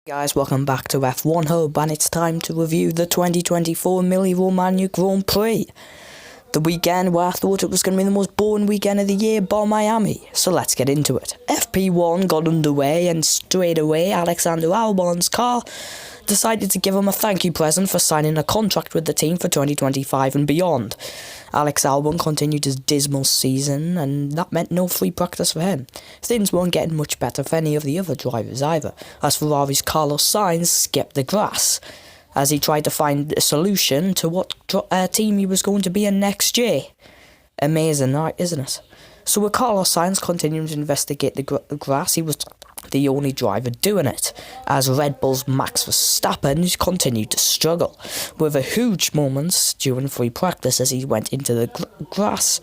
Guys, welcome back to F1 Hub, and it's time to review the 2024 Emilia Romagna Grand Prix. The weekend where I thought it was going to be the most boring weekend of the year, bar Miami. So let's get into it. FP1 got underway, and straight away Alexander Albon's car decided to give him a thank you present for signing a contract with the team for 2025 and beyond. Alex Albon continued his dismal season, and that meant no free practice for him. Things weren't getting much better for any of the other drivers either, as Ferrari's Carlos Sainz skipped the grass, as he tried to find a solution to what team he was going to be in next year. Amazing, right, isn't it? So with Carlos Sainz continuing to investigate the grass, he was the only driver doing it, as Red Bull's Max Verstappen continued to struggle, with a huge moments during free practice as he went into the grass,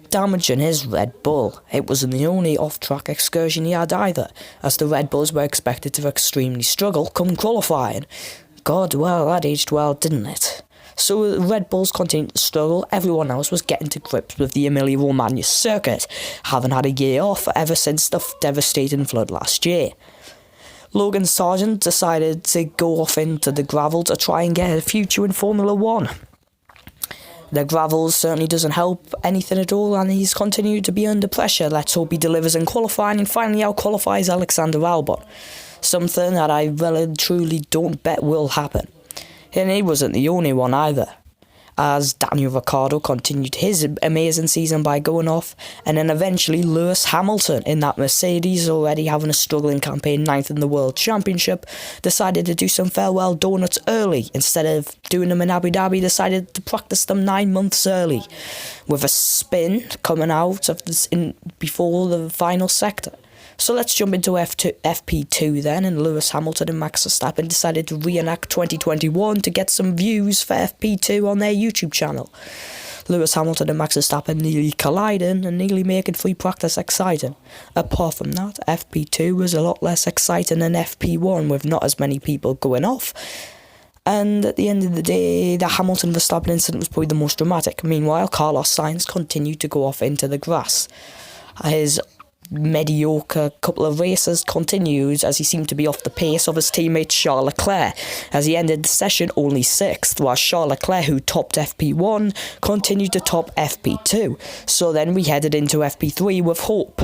damaging his Red Bull. It wasn't the only off-track excursion he had either, as the Red Bulls were expected to extremely struggle come qualifying. God, well, that aged well, didn't it? So the Red Bulls continued to struggle. Everyone else was getting to grips with the Emilia Romagna circuit, having had a year off ever since the devastating flood last year. Logan Sargent decided to go off into the gravel to try and get a future in Formula 1. The gravel certainly doesn't help anything at all, and he's continued to be under pressure. Let's hope he delivers in qualifying and finally out-qualifies Alexander Albon. Something that I well and truly don't bet will happen. And he wasn't the only one either, as Daniel Ricciardo continued his amazing season by going off, and then eventually Lewis Hamilton, in that Mercedes already having a struggling campaign, 9th in the World Championship, decided to do some farewell donuts early. Instead of doing them in Abu Dhabi, decided to practice them 9 months early, with a spin coming out of this before the final sector. So let's jump into FP2 then, and Lewis Hamilton and Max Verstappen decided to reenact 2021 to get some views for FP2 on their YouTube channel. Lewis Hamilton and Max Verstappen nearly colliding and nearly making free practice exciting. Apart from that, FP2 was a lot less exciting than FP1, with not as many people going off. And at the end of the day, the Hamilton-Verstappen incident was probably the most dramatic. Meanwhile, Carlos Sainz continued to go off into the grass. His mediocre couple of races continued, as he seemed to be off the pace of his teammate Charles Leclerc, as he ended the session only 6th, while Charles Leclerc, who topped FP1, continued to top FP2. So then we headed into FP3 with hope.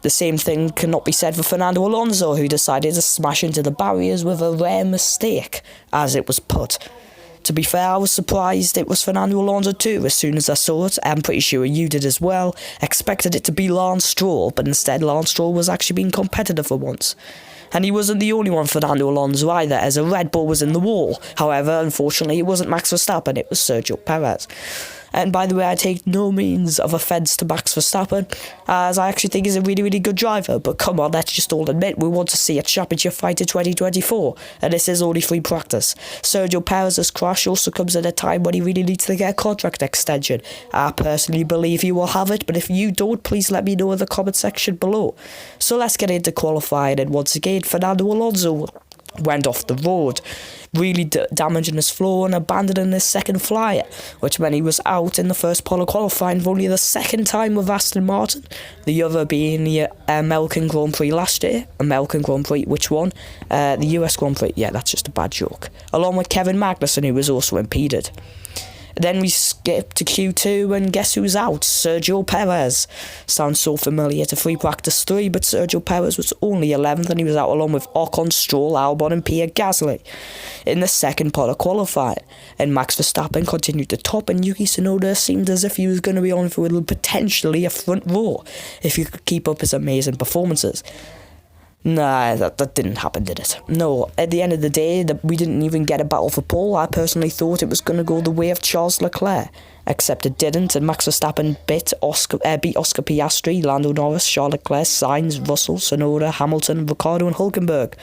The same thing cannot be said for Fernando Alonso, who decided to smash into the barriers with a rare mistake, as it was put. To be fair, I was surprised it was Fernando Alonso too. As soon as I saw it, I'm pretty sure you did as well. Expected it to be Lance Stroll, but instead Lance Stroll was actually being competitive for once. And he wasn't the only one, Fernando Alonso, either, as a Red Bull was in the wall. However, unfortunately, it wasn't Max Verstappen, it was Sergio Perez. And by the way, I take no means of offence to Max Verstappen, as I actually think he's a really, really good driver. But come on, let's just all admit, we want to see a championship fight in 2024, and this is only free practice. Sergio Perez's crash also comes at a time when he really needs to get a contract extension. I personally believe he will have it, but if you don't, please let me know in the comment section below. So let's get into qualifying, and once again, Fernando Alonso went off the road, really damaging his floor and abandoning his second flyer, which meant he was out in the first pole of qualifying for only the second time with Aston Martin, the other being the American Grand Prix last year. American Grand Prix, which one? The US Grand Prix, yeah, that's just a bad joke, along with Kevin Magnussen, who was also impeded. Then we skip to Q2, and guess who's out? Sergio Perez. Sounds so familiar to free practice 3, but Sergio Perez was only 11th, and he was out along with Ocon, Stroll, Albon and Pierre Gasly in the second part of qualifying. And Max Verstappen continued to top, and Yuki Tsunoda seemed as if he was going to be on for potentially a front row if he could keep up his amazing performances. Nah, that didn't happen, did it? No, at the end of the day, we didn't even get a battle for pole. I personally thought it was going to go the way of Charles Leclerc, except it didn't, and Max Verstappen beat Oscar Piastri, Lando Norris, Charles Leclerc, Sainz, Russell, Tsunoda, Hamilton, Ricciardo and Hülkenberg.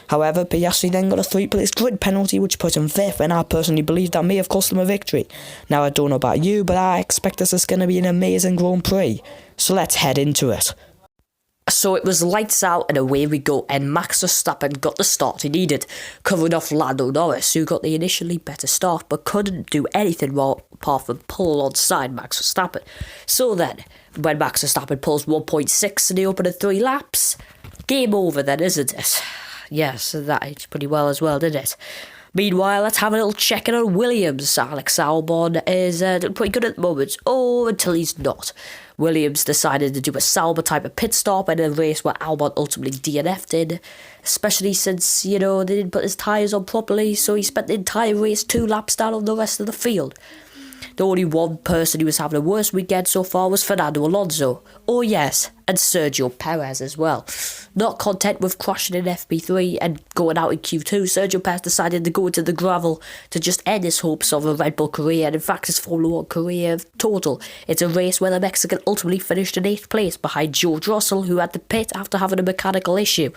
However, Piastri then got a 3-place grid penalty, which put him 5th, and I personally believe that may have cost him a victory. Now, I don't know about you, but I expect this is going to be an amazing Grand Prix. So let's head into it. So it was lights out and away we go, and Max Verstappen got the start he needed, covering off Lando Norris, who got the initially better start but couldn't do anything wrong apart from pull alongside Max Verstappen. So then, when Max Verstappen pulls 1.6 in the opening 3 laps, game over then, isn't it? Yes, that aged pretty well as well, didn't it? Meanwhile, let's have a little check in on Williams. Alex Albon is doing pretty good at the moment. Oh, until he's not. Williams decided to do a Sauber type of pit stop in a race where Albon ultimately DNF'd in. Especially since, they didn't put his tyres on properly, so he spent the entire race 2 laps down on the rest of the field. The only one person who was having a worse weekend so far was Fernando Alonso. Oh yes, and Sergio Perez as well. Not content with crashing in FP3 and going out in Q2, Sergio Perez decided to go into the gravel to just end his hopes of a Red Bull career, and in fact his Formula 1 career total. It's a race where the Mexican ultimately finished in 8th place behind George Russell, who had to pit after having a mechanical issue.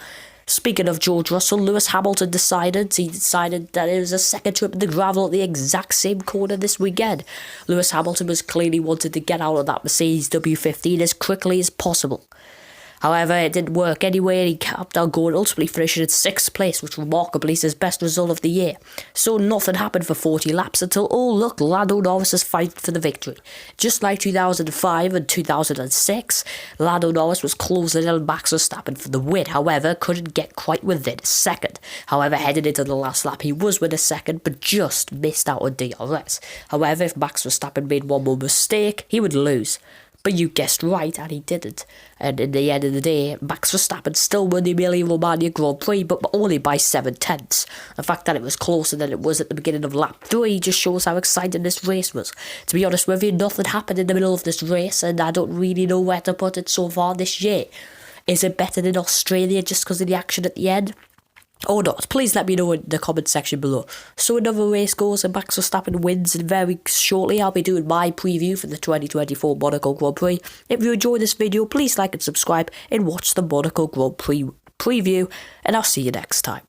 Speaking of George Russell, Lewis Hamilton decided that it was a second trip in the gravel at the exact same corner this weekend. Lewis Hamilton was clearly wanted to get out of that Mercedes W15 as quickly as possible. However, it didn't work anyway, and he kept on going, ultimately finishing in 6th place, which remarkably is his best result of the year. So nothing happened for 40 laps until, oh look, Lando Norris is fighting for the victory. Just like 2005 and 2006, Lando Norris was closing in on Max Verstappen for the win, however, couldn't get quite within a second. However, heading into the last lap, he was within a second, but just missed out on DRS. However, if Max Verstappen made one more mistake, he would lose. But you guessed right, and he didn't. And in the end of the day, Max Verstappen still won the Emilia Romagna Grand Prix, but only by 7/10. The fact that it was closer than it was at the beginning of lap 3 just shows how exciting this race was. To be honest with you, nothing happened in the middle of this race, and I don't really know where to put it so far this year. Is it better than Australia just because of the action at the end? Or not? Please let me know in the comment section below. So another race goes and Max Verstappen wins, and very shortly I'll be doing my preview for the 2024 Monaco Grand Prix. If you enjoyed this video, please like and subscribe and watch the Monaco Grand Prix preview, and I'll see you next time.